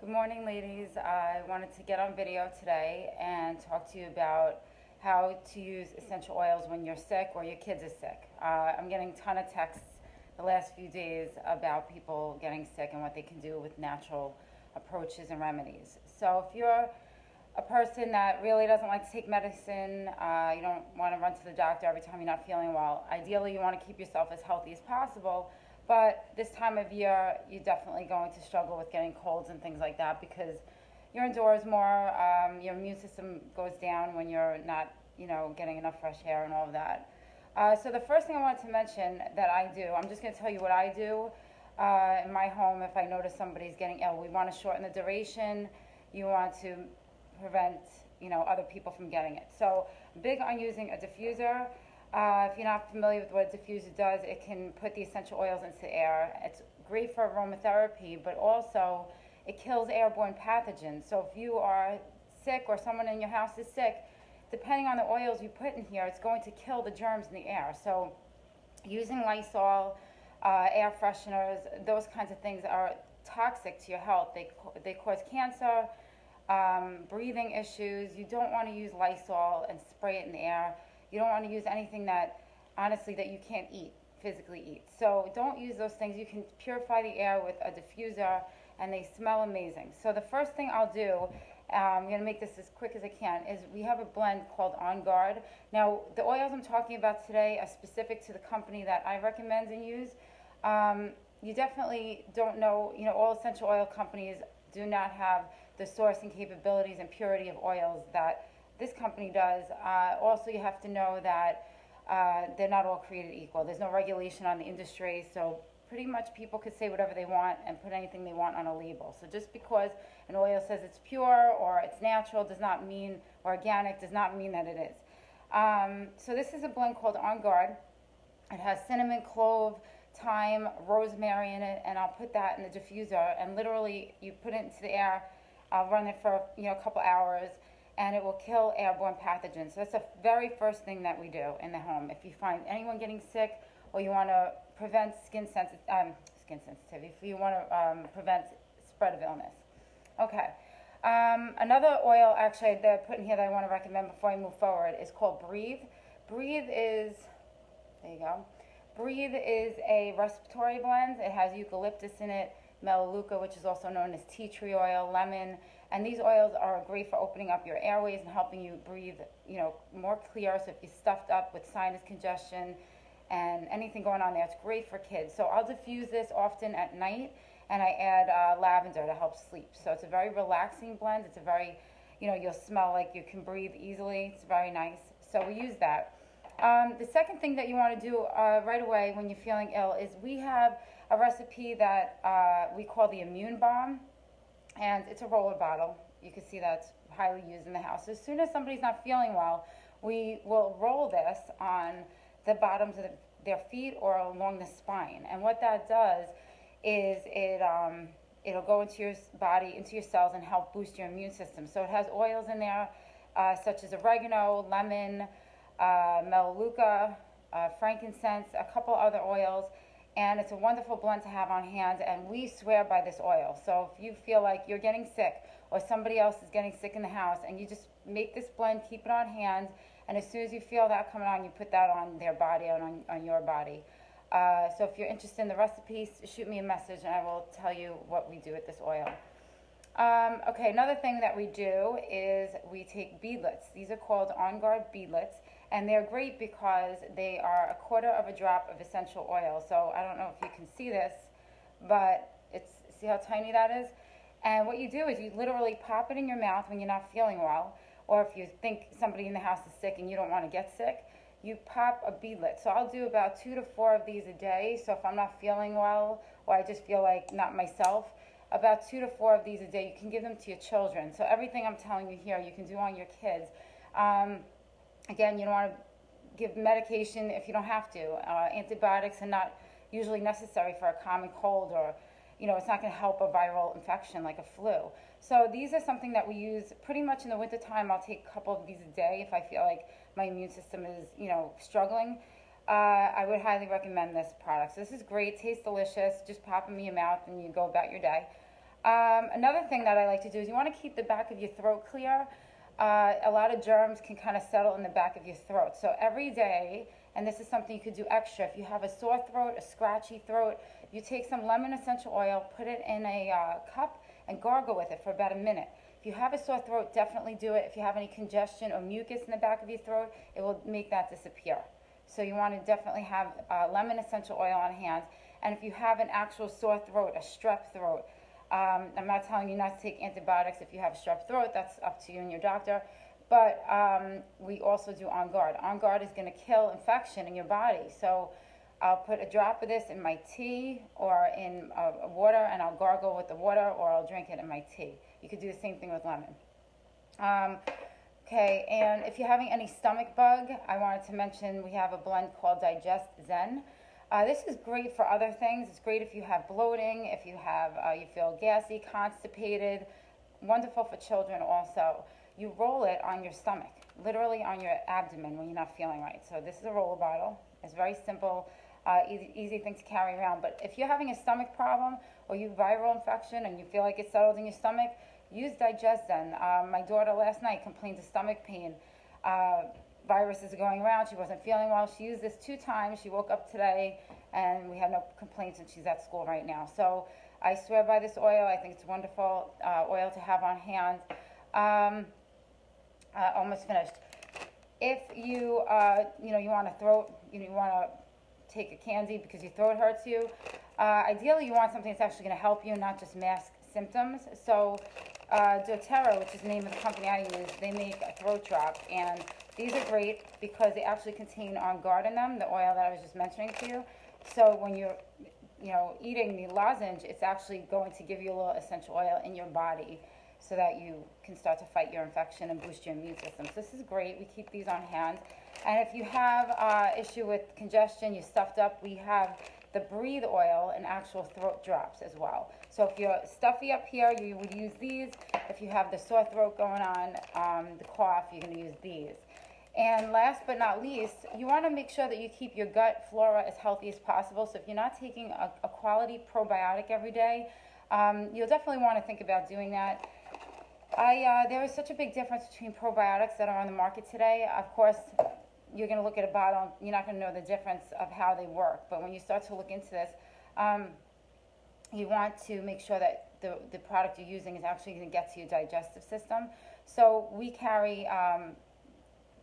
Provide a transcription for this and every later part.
Good morning, ladies. I wanted to get on video today and talk to you about how to use essential oils when you're sick or your kids are sick. I'm getting a ton of texts the last few days about people getting sick and what they can do with natural approaches and remedies. So if you're a person that really doesn't like to take medicine, you don't want to run to the doctor every time you're not feeling well, ideally you want to keep yourself as healthy as possible. But this time of year, you're definitely going to struggle with getting colds and things like that because you're indoors more. Your immune system goes down when you're not, getting enough fresh air and all of that. So the first thing I wanted to mention that I do, I'm just going to tell you what I do in my home if I notice somebody's getting ill. We want to shorten the duration. You want to prevent, other people from getting it. So big on using a diffuser. If you're not familiar with what a diffuser does, it can put the essential oils into the air. It's great for aromatherapy, but also it kills airborne pathogens. So if you are sick or someone in your house is sick, depending on the oils you put in here, it's going to kill the germs in the air. So using Lysol, air fresheners, those kinds of things are toxic to your health. They cause cancer, breathing issues. You don't want to use Lysol and spray it in the air. You don't want to use anything that, honestly, that you can't physically eat. So don't use those things. You can purify the air with a diffuser, and they smell amazing. So the first thing I'll do, I'm going to make this as quick as I can, is we have a blend called On Guard. Now, the oils I'm talking about today are specific to the company that I recommend and use. You definitely don't know, all essential oil companies do not have the sourcing capabilities and purity of oils that this company does. Also, you have to know that they're not all created equal. There's no regulation on the industry, so pretty much people could say whatever they want and put anything they want on a label. So just because an oil says it's pure or it's natural does not mean, or organic does not mean that it is. So this is a blend called On Guard. It has cinnamon, clove, thyme, rosemary in it, and I'll put that in the diffuser, and literally you put it into the air. I'll run it for a couple hours, and it will kill airborne pathogens. So that's the very first thing that we do in the home. If you find anyone getting sick, or you want to prevent skin sensitivity, if you want to prevent spread of illness. Okay. Another oil actually that I put in here that I want to recommend before I move forward is called Breathe. Breathe is, there you go. Breathe is a respiratory blend. It has eucalyptus in it, melaleuca, which is also known as tea tree oil, lemon, and these oils are great for opening up your airways and helping you breathe, more clear. So if you're stuffed up with sinus congestion and anything going on there, it's great for kids. So I'll diffuse this often at night, and I add lavender to help sleep. So it's a very relaxing blend. It's a very, you'll smell like you can breathe easily. It's very nice. So we use that. The second thing that you want to do right away when you're feeling ill is we have a recipe that we call the Immune Bomb, and it's a roller bottle. You can see that's highly used in the house. As soon as somebody's not feeling well, we will roll this on the bottoms of their feet or along the spine. And what that does is it'll go into your body, into your cells, and help boost your immune system. So it has oils in there such as oregano, lemon, melaleuca, frankincense, a couple other oils, and it's a wonderful blend to have on hand, and we swear by this oil. So if you feel like you're getting sick or somebody else is getting sick in the house, and you just make this blend, keep it on hand, and as soon as you feel that coming on, you put that on their body and on your body. So if you're interested in the recipes, shoot me a message and I will tell you what we do with this oil. Okay, another thing that we do is we take beadlets. These are called On Guard beadlets, and they're great because they are a quarter of a drop of essential oil. So I don't know if you can see this, but see how tiny that is? And what you do is you literally pop it in your mouth when you're not feeling well, or if you think somebody in the house is sick and you don't want to get sick, you pop a beadlet. So I'll do about 2 to 4 of these a day. So if I'm not feeling well, or I just feel like not myself, about 2 to 4 of these a day. You can give them to your children. So everything I'm telling you here, you can do on your kids. Again, you don't want to give medication if you don't have to. Antibiotics are not usually necessary for a common cold, or it's not going to help a viral infection like a flu. So these are something that we use pretty much in the wintertime. I'll take a couple of these a day if I feel like my immune system is, struggling. I would highly recommend this product. So this is great, tastes delicious. Just pop them in your mouth and you go about your day. Another thing that I like to do is you want to keep the back of your throat clear. A lot of germs can kind of settle in the back of your throat. So every day, and this is something you could do extra, if you have a sore throat, a scratchy throat, you take some lemon essential oil, put it in a cup, and gargle with it for about a minute. If you have a sore throat, definitely do it. If you have any congestion or mucus in the back of your throat, it will make that disappear. So you want to definitely have lemon essential oil on hand. And if you have an actual sore throat, a strep throat, I'm not telling you not to take antibiotics if you have strep throat. That's up to you and your doctor. But we also do On Guard. On Guard is going to kill infection in your body. So I'll put a drop of this in my tea or in water, and I'll gargle with the water, or I'll drink it in my tea. You could do the same thing with lemon. Okay, and if you're having any stomach bug, I wanted to mention we have a blend called Digest Zen. This is great for other things. It's great if you have bloating, if you have you feel gassy, constipated. Wonderful for children also. You roll it on your stomach, literally on your abdomen when you're not feeling right. So this is a roller bottle. It's very simple, easy thing to carry around. But if you're having a stomach problem or you have viral infection and you feel like it's settled in your stomach, use Digest Zen. My daughter last night complained of stomach pain. Viruses are going around. She wasn't feeling well. She used this 2 times. She woke up today and we had no complaints, and she's at school right now. So I swear by this oil. I think it's wonderful oil to have on hand. Almost finished. If you you want to you want to take a candy because your throat hurts you, ideally you want something that's actually going to help you, not just mask symptoms. So doTERRA, which is the name of the company I use, they make a throat drop, and these are great because they actually contain On Guard in them, the oil that I was just mentioning to you. So when you're eating the lozenge, it's actually going to give you a little essential oil in your body so that you can start to fight your infection and boost your immune system. So this is great. We keep these on hand. And if you have issue with congestion, you're stuffed up, we have the Breathe oil and actual throat drops as well. So if you're stuffy up here, you would use these. If you have the sore throat going on, the cough, you're going to use these. And last but not least, you want to make sure that you keep your gut flora as healthy as possible. So if you're not taking a quality probiotic every day, you'll definitely want to think about doing that. There is such a big difference between probiotics that are on the market today. Of course, you're going to look at a bottle, you're not going to know the difference of how they work. But when you start to look into this, you want to make sure that the product you're using is actually going to get to your digestive system. So we carry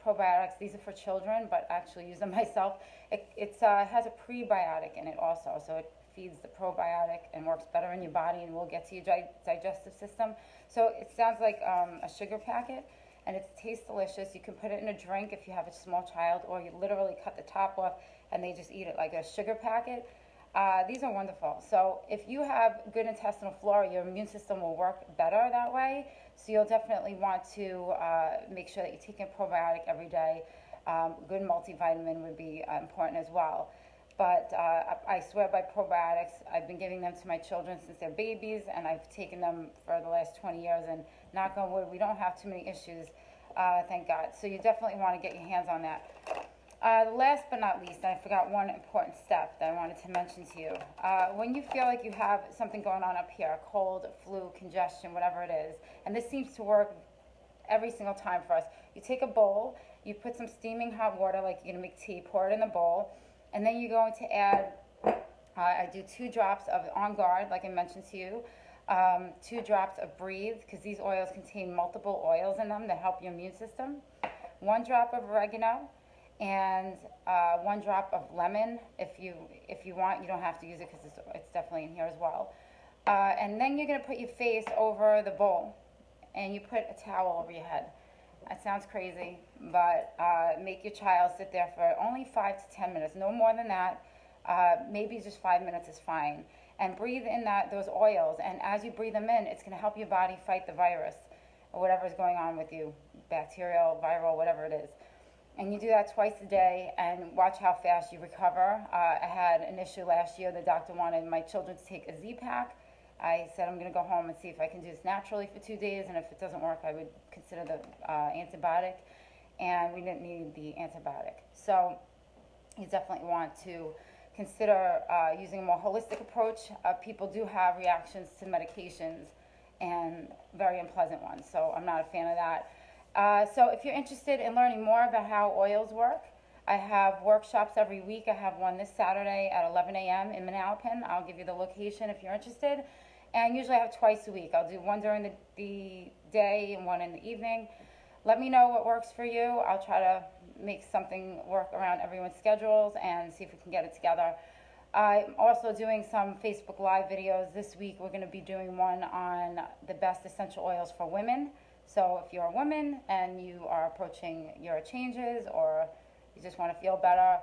probiotics. These are for children, but I actually use them myself. It has a prebiotic in it also, so it feeds the probiotic and works better in your body and will get to your digestive system. So it sounds like a sugar packet, and it tastes delicious. You can put it in a drink if you have a small child, or you literally cut the top off and they just eat it like a sugar packet. These are wonderful. So if you have good intestinal flora, your immune system will work better that way. So you'll definitely want to make sure that you take a probiotic every day. Good multivitamin would be important as well. But I swear by probiotics. I've been giving them to my children since they're babies, and I've taken them for the last 20 years, and knock on wood, we don't have too many issues, thank God. So you definitely want to get your hands on that. Last but not least, I forgot one important step that I wanted to mention to you. When you feel like you have something going on up here, cold, flu, congestion, whatever it is, and this seems to work every single time for us, you take a bowl, you put some steaming hot water, like you're going to make tea, pour it in the bowl, and then you're going to add, I do 2 drops of On Guard, like I mentioned to you, 2 drops of Breathe, because these oils contain multiple oils in them that help your immune system, 1 drop of oregano, and 1 drop of lemon. If you want, you don't have to use it because it's definitely in here as well. And then you're going to put your face over the bowl, and you put a towel over your head. That sounds crazy, but make your child sit there for only 5 to 10 minutes, no more than that. Maybe just 5 minutes is fine. And breathe in those oils, and as you breathe them in, it's going to help your body fight the virus or whatever is going on with you, bacterial, viral, whatever it is. And you do that twice a day, and watch how fast you recover. I had an issue last year. The doctor wanted my children to take a Z-Pack. I said I'm going to go home and see if I can do this naturally for 2 days, and if it doesn't work, I would consider the antibiotic. And we didn't need the antibiotic. So you definitely want to consider using a more holistic approach. People do have reactions to medications and very unpleasant ones, so I'm not a fan of that. So if you're interested in learning more about how oils work, I have workshops every week. I have one this Saturday at 11 a.m. in Manalapan. I'll give you the location if you're interested. And usually I have twice a week. I'll do one during the day and one in the evening. Let me know what works for you. I'll try to make something work around everyone's schedules and see if we can get it together. I'm also doing some Facebook Live videos. This week we're going to be doing one on the best essential oils for women. So if you're a woman and you are approaching your changes or you just want to feel better,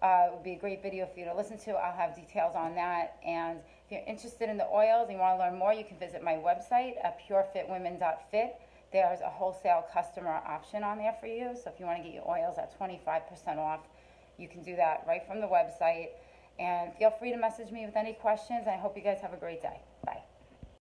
it would be a great video for you to listen to. I'll have details on that. And if you're interested in the oils and you want to learn more, you can visit my website at purefitwomen.fit. There's a wholesale customer option on there for you. So if you want to get your oils at 25% off, you can do that right from the website. And feel free to message me with any questions. I hope you guys have a great day. Bye.